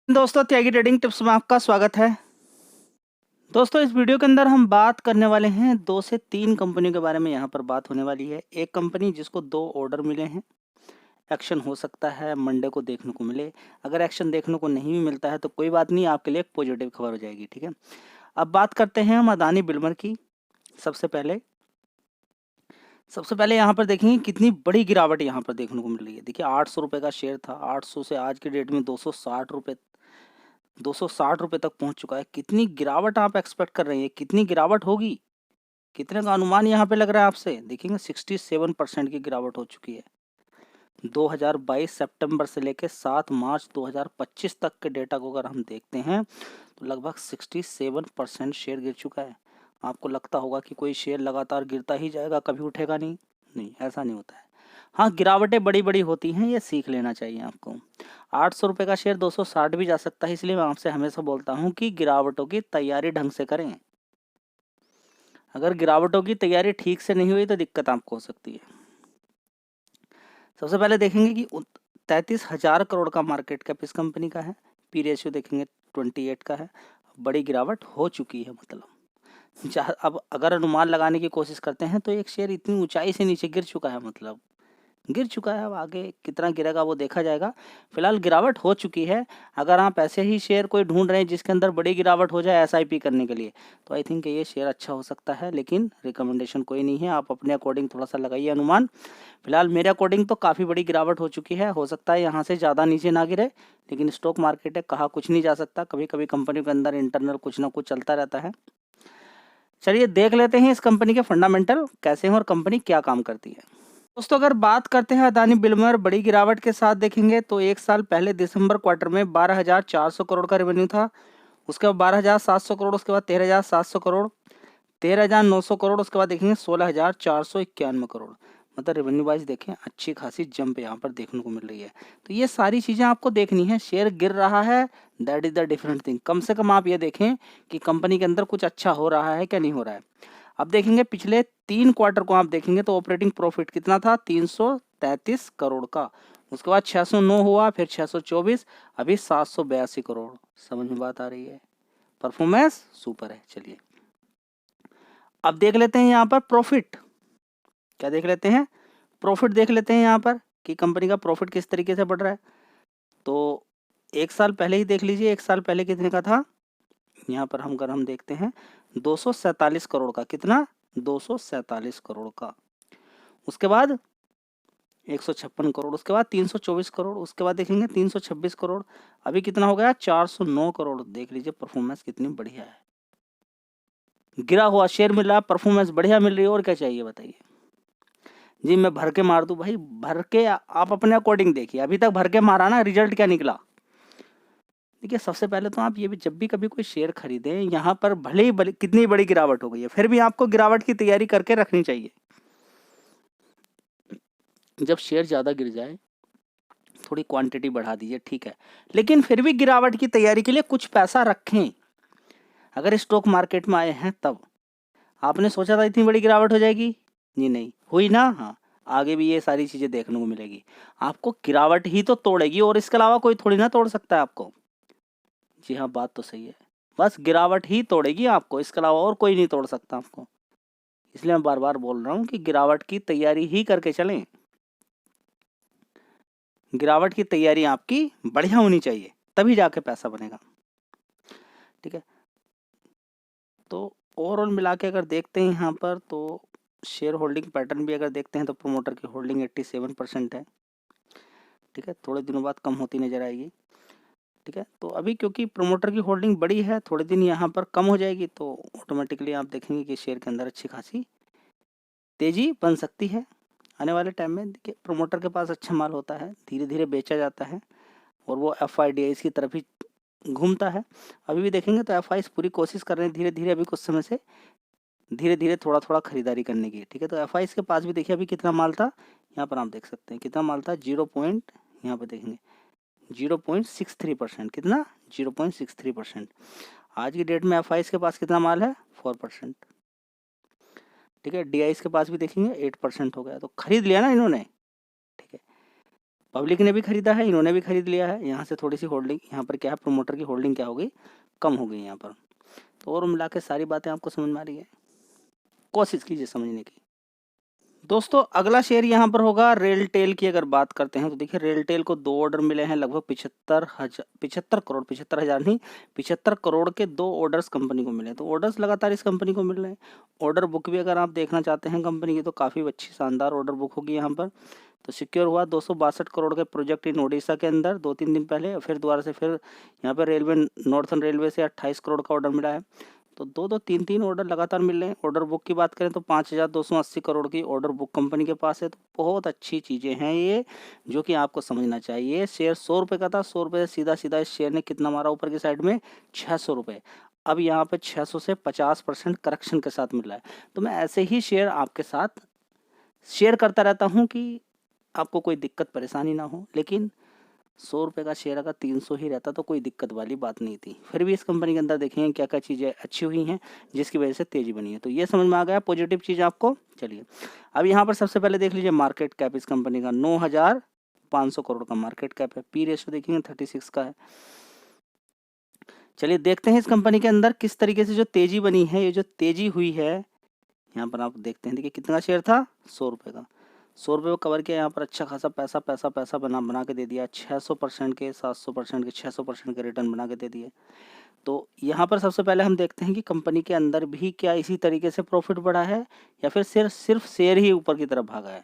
दोस्तों, त्यागी trading tips में आपका स्वागत है। दोस्तों, इस वीडियो के अंदर हम बात करने वाले हैं 2 से 3 कंपनियों के बारे में। यहाँ पर बात होने वाली है। एक कंपनी जिसको 2 ऑर्डर मिले हैं, एक्शन हो सकता है मंडे को देखने को मिले। अगर एक्शन देखने को नहीं भी मिलता है तो कोई बात नहीं, आपके लिए एक पॉजिटिव खबर हो जाएगी, ठीक है। अब बात करते हैं हम अदानी बिल्डर की। सबसे पहले यहाँ पर देखेंगे कितनी बड़ी गिरावट यहाँ पर देखने को मिल रही है। देखिए, 800 रुपये का शेयर था, 800 से आज की डेट में 260 रुपए तक पहुंच चुका है। कितनी गिरावट आप एक्सपेक्ट कर रही है, कितनी गिरावट होगी, कितने का अनुमान यहाँ पे लग रहा है आपसे? देखेंगे 67% की गिरावट हो चुकी है। 2022 सितंबर से लेकर 7 मार्च 2025 तक के डेटा को अगर हम देखते हैं तो लगभग 67% शेयर गिर चुका है। आपको लगता होगा कि कोई शेयर लगातार गिरता ही जाएगा, कभी उठेगा नहीं। नहीं, ऐसा नहीं होता है। हाँ, गिरावटें बड़ी बड़ी होती हैं, ये सीख लेना चाहिए आपको। 800 रुपये का शेयर 260 भी जा सकता है, इसलिए मैं आपसे हमेशा बोलता हूँ कि गिरावटों की तैयारी ढंग से करें। अगर गिरावटों की तैयारी ठीक से नहीं हुई तो दिक्कत आपको हो सकती है। सबसे पहले देखेंगे कि 33,000 करोड़ का मार्केट कैप इस कंपनी का है। पी रेशियो देखेंगे 28 का है। बड़ी गिरावट हो चुकी है। मतलब अब अगर अनुमान लगाने की कोशिश करते हैं तो एक शेयर इतनी ऊंचाई से नीचे गिर चुका है, मतलब गिर चुका है। अब आगे कितना गिरेगा वो देखा जाएगा। फिलहाल गिरावट हो चुकी है। अगर आप ऐसे ही शेयर कोई ढूंढ रहे हैं जिसके अंदर बड़ी गिरावट हो जाए एसआईपी करने के लिए, तो आई थिंक ये शेयर अच्छा हो सकता है, लेकिन रिकमेंडेशन कोई नहीं है। आप अपने अकॉर्डिंग थोड़ा सा लगाइए अनुमान। फिलहाल मेरे अकॉर्डिंग तो काफ़ी बड़ी गिरावट हो चुकी है। हो सकता है यहाँ से ज़्यादा नीचे ना गिरे, लेकिन स्टॉक मार्केट है, कहा कुछ नहीं जा सकता। कभी कभी कंपनी के अंदर इंटरनल कुछ ना कुछ चलता रहता है। चलिए देख लेते हैं इस कंपनी के फंडामेंटल कैसे हैं और कंपनी क्या काम करती है। दोस्तों, अगर बात करते हैं अदानी बिल्डर बड़ी गिरावट के साथ देखेंगे तो एक साल पहले दिसंबर क्वार्टर में 12,400 करोड़ का रेवेन्यू था। उसके बाद 12,700 करोड़, उसके बाद 13,700 करोड़, 13,900 करोड़, उसके बाद देखेंगे 16,491 करोड़। मतलब रेवेन्यू वाइज देखें अच्छी खासी जंप यहाँ पर देखने को मिल रही है। तो ये सारी चीज़ें आपको देखनी है। शेयर गिर रहा है, that is the different thing. कम से कम आप ये देखें कि कंपनी के अंदर कुछ अच्छा हो रहा है क्या नहीं हो रहा है। अब देखेंगे पिछले 3 क्वार्टर को आप देखेंगे तो ऑपरेटिंग प्रॉफिट कितना था? 333 करोड़ का। उसके बाद 609 हुआ, फिर 624, अभी 782 करोड़। समझ में बात आ रही है? परफॉर्मेंस सुपर है। चलिए अब देख लेते हैं यहाँ पर प्रॉफिट। क्या देख लेते हैं? प्रॉफिट देख लेते हैं यहाँ पर कि कंपनी का प्रॉफिट किस तरीके से बढ़ रहा है। तो एक साल पहले ही देख लीजिए, एक साल पहले कितने का था। यहाँ पर अगर हम देखते हैं 247 करोड़ का। कितना? 247 करोड़ का। उसके बाद 156 करोड़, उसके बाद 324 करोड़, उसके बाद देखेंगे 326 करोड़, अभी कितना हो गया? 409 करोड़। देख लीजिए परफॉर्मेंस कितनी बढ़िया है। गिरा हुआ शेयर मिल रहा है, परफॉर्मेंस बढ़िया मिल रही है, और क्या चाहिए बताइए जी। मैं भर के मार दूं भाई? भर के आप अपने अकॉर्डिंग देखिए। अभी तक भर के मारा ना, रिजल्ट क्या निकला? देखिए, सबसे पहले तो आप ये भी जब भी कभी कोई शेयर खरीदें, यहाँ पर भले ही कितनी बड़ी गिरावट हो गई है, फिर भी आपको गिरावट की तैयारी करके रखनी चाहिए। जब शेयर ज़्यादा गिर जाए थोड़ी क्वांटिटी बढ़ा दीजिए, ठीक है, लेकिन फिर भी गिरावट की तैयारी के लिए कुछ पैसा रखें। अगर स्टॉक मार्केट में आए हैं तब आपने सोचा था इतनी बड़ी गिरावट हो जाएगी? जी नहीं हुई ना। हाँ, आगे भी ये सारी चीज़ें देखने को मिलेगी। आपको गिरावट ही तो तोड़ेगी, और इसके अलावा कोई थोड़ी ना तोड़ सकता है आपको। जी हाँ, बात तो सही है। बस गिरावट ही तोड़ेगी आपको, इसके अलावा और कोई नहीं तोड़ सकता आपको। इसलिए मैं बार बार बोल रहा हूँ कि गिरावट की तैयारी ही करके चलें। गिरावट की तैयारी आपकी बढ़िया होनी चाहिए, तभी जाके पैसा बनेगा, ठीक है। तो ओवरऑल मिला के अगर देखते हैं यहाँ पर, तो शेयर होल्डिंग पैटर्न भी अगर देखते हैं तो प्रोमोटर की होल्डिंग 87% है, ठीक है। थोड़े दिनों बाद कम होती नजर आएगी, ठीक है। तो अभी क्योंकि प्रोमोटर की होल्डिंग बड़ी है, थोड़े दिन यहाँ पर कम हो जाएगी तो ऑटोमेटिकली आप देखेंगे कि शेयर के अंदर अच्छी खासी तेजी बन सकती है आने वाले टाइम में। देखिए, प्रोमोटर के पास अच्छा माल होता है, धीरे धीरे बेचा जाता है, और वो एफ की तरफ ही घूमता है। अभी भी देखेंगे तो एफ पूरी कोशिश कर रहे हैं धीरे धीरे, अभी कुछ समय से धीरे धीरे थोड़ा थोड़ा खरीदारी करने की, ठीक है। तो एफ के पास भी देखिए अभी कितना माल था, यहाँ पर आप देख सकते हैं कितना माल था। 0 पॉइंट, यहाँ पर देखेंगे 0.63%। कितना? 0.63%। आज की डेट में एफ के पास कितना माल है? 4%, ठीक है। डी के पास भी देखेंगे 8% हो गया, तो खरीद लिया ना इन्होंने, ठीक है। पब्लिक ने भी खरीदा है, इन्होंने भी खरीद लिया है। यहाँ से थोड़ी सी होल्डिंग, यहाँ पर क्या है, प्रोमोटर की होल्डिंग क्या हो गई, कम हो गई यहाँ पर। तो और मिला के सारी बातें आपको समझ में आ रही है, कोशिश कीजिए समझने की। दोस्तों अगला शेयर यहाँ पर होगा रेलटेल की। अगर बात करते हैं तो देखिए रेलटेल को 2 ऑर्डर मिले हैं, लगभग 75 नहीं 75 करोड़ के 2 ऑर्डर्स कंपनी को मिले हैं। तो ऑर्डर्स लगातार इस कंपनी को मिल रहे हैं। ऑर्डर बुक भी अगर आप देखना चाहते हैं कंपनी की तो काफ़ी अच्छी शानदार ऑर्डर बुक होगी यहाँ पर। तो सिक्योर हुआ 262 करोड़ के प्रोजेक्ट इन ओडिशा के अंदर 2-3 दिन पहले, फिर दोबारा से फिर यहाँ पर रेलवे, नॉर्थन रेलवे से 28 करोड़ का ऑर्डर मिला है। तो 2-2, 3-3 ऑर्डर लगातार मिल रहे हैं। ऑर्डर बुक की बात करें तो 5280 करोड़ की ऑर्डर बुक कंपनी के पास है। तो बहुत अच्छी चीज़ें हैं ये, जो कि आपको समझना चाहिए। शेयर 100 रुपये का था, 100 रुपये से सीधा सीधा इस शेयर ने कितना मारा ऊपर की साइड में, 600 रुपये। अब यहाँ पे 600 से 50% करेक्शन के साथ मिल रहा है। तो मैं ऐसे ही शेयर आपके साथ शेयर करता रहता हूँ कि आपको कोई दिक्कत परेशानी ना हो। लेकिन 100 रुपये का शेयर अगर 300 ही रहता तो कोई दिक्कत वाली बात नहीं थी। फिर भी इस कंपनी के अंदर देखेंगे क्या क्या चीज़ें अच्छी हुई हैं जिसकी वजह से तेज़ी बनी है। तो ये समझ में आ गया पॉजिटिव चीज़ आपको। चलिए अब यहाँ पर सबसे पहले देख लीजिए मार्केट कैप इस कंपनी का 9500 करोड़ का मार्केट कैप है। पी रेशियो देखेंगे 36 का है। चलिए देखते हैं इस कंपनी के अंदर किस तरीके से जो तेज़ी बनी है, ये जो तेज़ी हुई है यहाँ पर आप देखते हैं। देखिए कितना शेयर था, 100 रुपये का, 100 रुपये को कवर किया। यहाँ पर अच्छा खासा पैसा बना के दे दिया, 600% के, 700% के, 600% के रिटर्न बना के दे दिए। तो यहाँ पर सबसे पहले हम देखते हैं कि कंपनी के अंदर भी क्या इसी तरीके से प्रॉफिट बढ़ा है या फिर सिर्फ शेयर ही ऊपर की तरफ भागा है।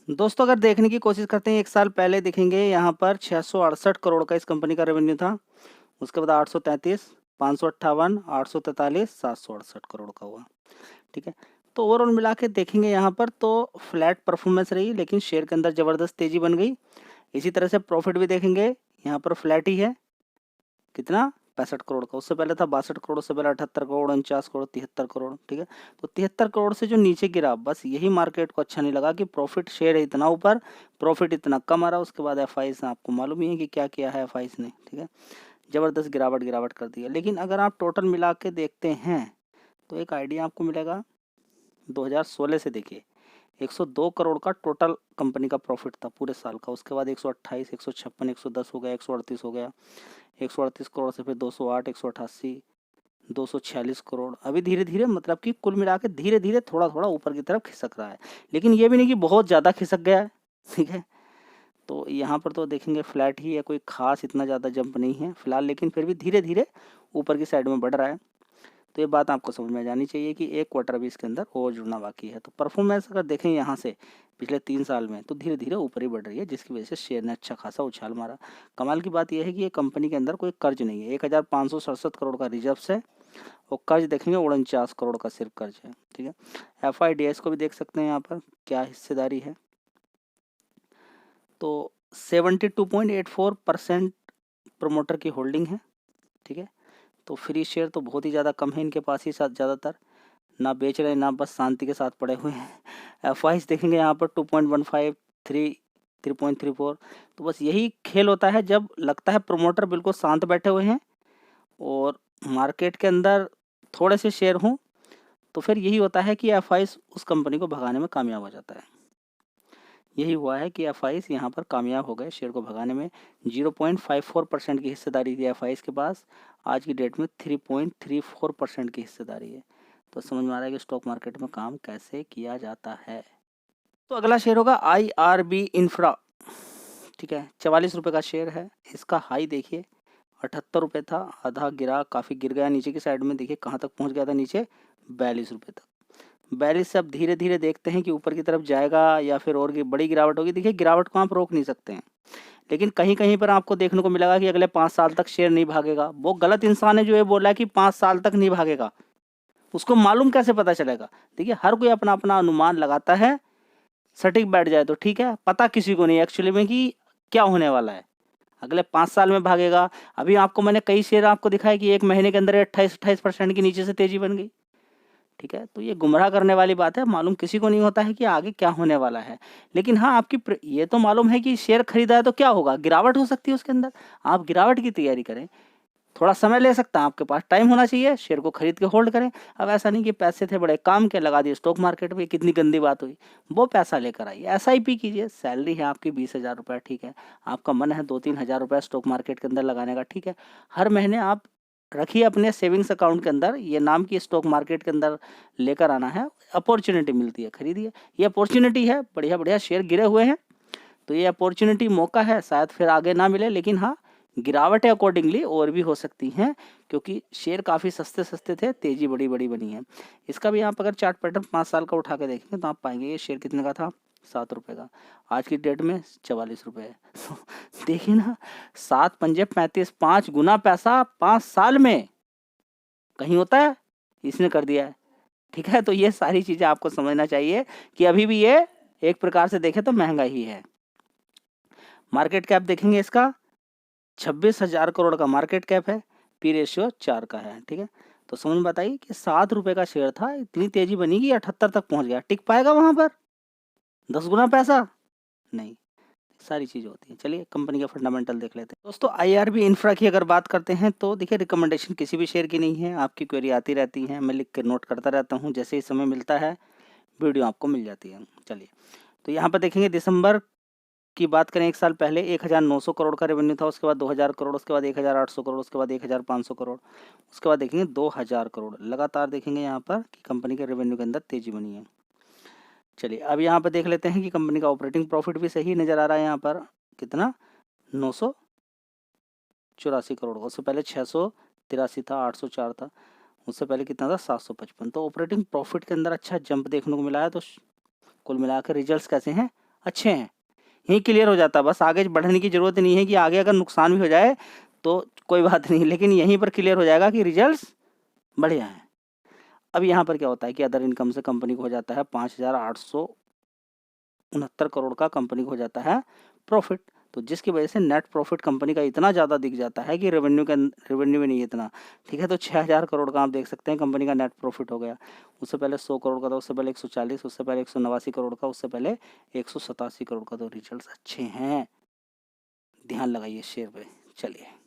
दोस्तों अगर देखने की कोशिश करते हैं 1 साल पहले, देखेंगे यहाँ पर 668 करोड़ का इस कंपनी का रेवेन्यू था। उसके बाद 833, 558, 843, 768 करोड़ का हुआ। ठीक है, तो ओवरऑल मिला के देखेंगे यहाँ पर तो फ्लैट परफॉर्मेंस रही, लेकिन शेयर के अंदर ज़बरदस्त तेज़ी बन गई। इसी तरह से प्रॉफिट भी देखेंगे यहाँ पर फ्लैट ही है, कितना, 65 करोड़ का। उससे पहले था 62 करोड़, उससे पहले 78 करोड़, 49 करोड़, 73 करोड़। ठीक है, तो 73 करोड़ से जो नीचे गिरा, बस यही मार्केट को अच्छा नहीं लगा कि प्रॉफिट शेयर है इतना ऊपर, प्रॉफिट इतना कम आ रहा। उसके बाद FIs ने, आपको मालूम ही है कि क्या किया है FIs ने। ठीक है, ज़बरदस्त गिरावट कर दी है। लेकिन अगर आप टोटल मिला के देखते हैं तो एक आइडिया आपको मिलेगा। 2016 से देखिए 102 करोड़ का टोटल कंपनी का प्रॉफिट था पूरे साल का। उसके बाद 128, 156, 110 हो गया, 138 हो गया, 138 करोड़ से फिर 208, 188, 246 करोड़। अभी धीरे धीरे मतलब कि कुल मिला के धीरे धीरे थोड़ा थोड़ा ऊपर की तरफ खिसक रहा है, लेकिन ये भी नहीं कि बहुत ज़्यादा खिसक गया है। ठीक है, तो यहाँ पर तो देखेंगे फ्लैट ही है, कोई खास इतना ज़्यादा जंप नहीं है फिलहाल, लेकिन फिर भी धीरे धीरे ऊपर की साइड में बढ़ रहा है। तो ये बात आपको समझ में जानी चाहिए कि एक क्वार्टर भी इसके अंदर और जुड़ना बाकी है। तो परफॉर्मेंस अगर देखें यहाँ से पिछले 3 साल में, तो धीरे धीरे ऊपर ही बढ़ रही है, जिसकी वजह से शेयर ने अच्छा खासा उछाल मारा। कमाल की बात यह है कि ये कंपनी के अंदर कोई कर्ज नहीं है। 1567 करोड़ का रिजर्व है और कर्ज देखेंगे 49 करोड़ का सिर्फ कर्ज है। ठीक है, FIDS को भी देख सकते हैं यहाँ पर क्या हिस्सेदारी है। तो 72.84% प्रमोटर की होल्डिंग है। ठीक है, तो फ्री शेयर तो बहुत ही ज़्यादा कम है इनके पास ही, साथ ज़्यादातर ना बेच रहे हैं ना बस शांति के साथ पड़े हुए हैं। FIs देखेंगे यहाँ पर 2.15, 3.34। तो बस यही खेल होता है जब लगता है प्रमोटर बिल्कुल शांत बैठे हुए हैं और मार्केट के अंदर थोड़े से शेयर हों, तो फिर यही होता है कि FIs उस कंपनी को भगाने में कामयाब हो जाता है। यही हुआ है कि FIs यहाँ पर कामयाब हो गए शेयर को भगाने में। 0.54% की हिस्सेदारी थी FIs के पास, आज की डेट में 3.34% की हिस्सेदारी है। तो समझ में आ रहा है कि स्टॉक मार्केट में काम कैसे किया जाता है। तो अगला शेयर होगा IRB इंफ्रा। ठीक है, 44 रुपये का शेयर है। इसका हाई देखिए 78 रुपये था, आधा गिरा, काफ़ी गिर गया नीचे की साइड में। देखिए कहाँ तक पहुँच गया था नीचे, 42 रुपये तक। 42 से अब धीरे धीरे देखते हैं कि ऊपर की तरफ जाएगा या फिर और बड़ी गिरावट होगी। देखिए गिरावट को आप रोक नहीं सकते हैं, लेकिन कहीं कहीं पर आपको देखने को मिलेगा कि अगले 5 साल तक शेयर नहीं भागेगा। वो गलत इंसान है जो ये बोल रहा है कि 5 साल तक नहीं भागेगा। उसको मालूम कैसे पता चलेगा? देखिए हर कोई अपना अपना अनुमान लगाता है, सटीक बैठ जाए तो ठीक है, पता किसी को नहीं एक्चुअली में कि क्या होने वाला है, अगले 5 साल में भागेगा। अभी आपको मैंने कई शेयर आपको दिखाया कि 1 महीने के अंदर 28% की नीचे से तेजी बन गई। ठीक है, तो ये गुमराह करने वाली बात है। मालूम किसी को नहीं होता है कि आगे क्या होने वाला है, लेकिन हाँ आपकी ये तो मालूम है कि शेयर खरीदा है तो क्या होगा, गिरावट हो सकती है उसके अंदर। आप गिरावट की तैयारी करें, थोड़ा समय ले सकता है, आपके पास टाइम होना चाहिए, शेयर को खरीद के होल्ड करें। अब ऐसा नहीं कि पैसे थे बड़े काम के लगा दिए स्टॉक मार्केट में, कितनी गंदी बात हुई। वो पैसा लेकर आइए, SIP कीजिए। सैलरी है आपकी 20,000 रुपये, ठीक है, आपका मन है 2-3 हज़ार रुपये स्टॉक मार्केट के अंदर लगाने का, ठीक है, हर महीने आप रखिए अपने सेविंग्स अकाउंट के अंदर, ये नाम की स्टॉक मार्केट के अंदर लेकर आना है। अपॉर्चुनिटी मिलती है, खरीदिए, ये अपॉर्चुनिटी है, बढ़िया बढ़िया शेयर गिरे हुए हैं, तो ये अपॉर्चुनिटी मौका है, शायद फिर आगे ना मिले, लेकिन हाँ गिरावटें अकॉर्डिंगली और भी हो सकती हैं, क्योंकि शेयर काफ़ी सस्ते सस्ते थे, तेज़ी बड़ी बड़ी बनी है। इसका भी आप अगर चार्ट पैटर्न 5 साल का उठा के देखेंगे तो आप पाएंगे ये शेयर कितने का था, 7 रुपये का, आज की डेट में 44 रुपये है। तो देखिए ना, 7 पंजे 35, 5 गुना पैसा 5 साल में कहीं होता है, इसने कर दिया है, ठीक है। तो ये सारी चीज़ें आपको समझना चाहिए कि अभी भी ये एक प्रकार से देखें तो महंगा ही है। मार्केट कैप देखेंगे इसका 26,000 करोड़ का मार्केट कैप है, P रेशियो 4 का है, ठीक है। तो समझ में बताइए कि 7 रुपये का शेयर था, इतनी तेजी बनी कि 78 तक पहुंच गया, टिक पाएगा वहां पर 10 गुना पैसा? नहीं, सारी चीज़ होती है। चलिए कंपनी का फंडामेंटल देख लेते हैं दोस्तों। IRB इंफ्रा की अगर बात करते हैं तो देखिए, रिकमेंडेशन किसी भी शेयर की नहीं है, आपकी क्वेरी आती रहती है, मैं लिख के नोट करता रहता हूँ, जैसे ही समय मिलता है वीडियो आपको मिल जाती है। चलिए, तो यहाँ पर देखेंगे दिसंबर की बात करें, 1 साल पहले 1,900 करोड़ का रेवेन्यू था, उसके बाद 2,000 करोड़, उसके बाद 1,800 करोड़, उसके बाद 1,500 करोड़, उसके बाद देखेंगे 2,000 करोड़। लगातार देखेंगे यहाँ पर कि कंपनी के रेवेन्यू के अंदर तेजी बनी है। चलिए, अब यहाँ पर देख लेते हैं कि कंपनी का ऑपरेटिंग प्रॉफिट भी सही नज़र आ रहा है। यहाँ पर कितना, 984 करोड़, उससे पहले 683 था, 804 था, उससे पहले कितना था, 755। तो ऑपरेटिंग प्रॉफिट के अंदर अच्छा जंप देखने को मिला है। तो कुल मिलाकर रिजल्ट्स कैसे हैं, अच्छे हैं, यही क्लियर हो जाता है। बस आगे बढ़ने की ज़रूरत नहीं है कि आगे अगर नुकसान भी हो जाए तो कोई बात नहीं, लेकिन यहीं पर क्लियर हो जाएगा कि रिजल्ट्स बढ़िया हैं। अब यहाँ पर क्या होता है कि अदर इनकम से कंपनी को हो जाता है 5,869 करोड़ का कंपनी को हो जाता है प्रॉफिट, तो जिसकी वजह से नेट प्रॉफिट कंपनी का इतना ज़्यादा दिख जाता है कि रेवेन्यू में नहीं इतना, ठीक है। तो 6,000 करोड़ का आप देख सकते हैं कंपनी का नेट प्रॉफिट हो गया। उससे पहले 100 करोड़ का था, उससे पहले 140, उससे पहले 189 करोड़ का, उससे पहले 187 करोड़ का। तो रिजल्ट्स अच्छे हैं, ध्यान लगाइए शेयर पे। चलिए।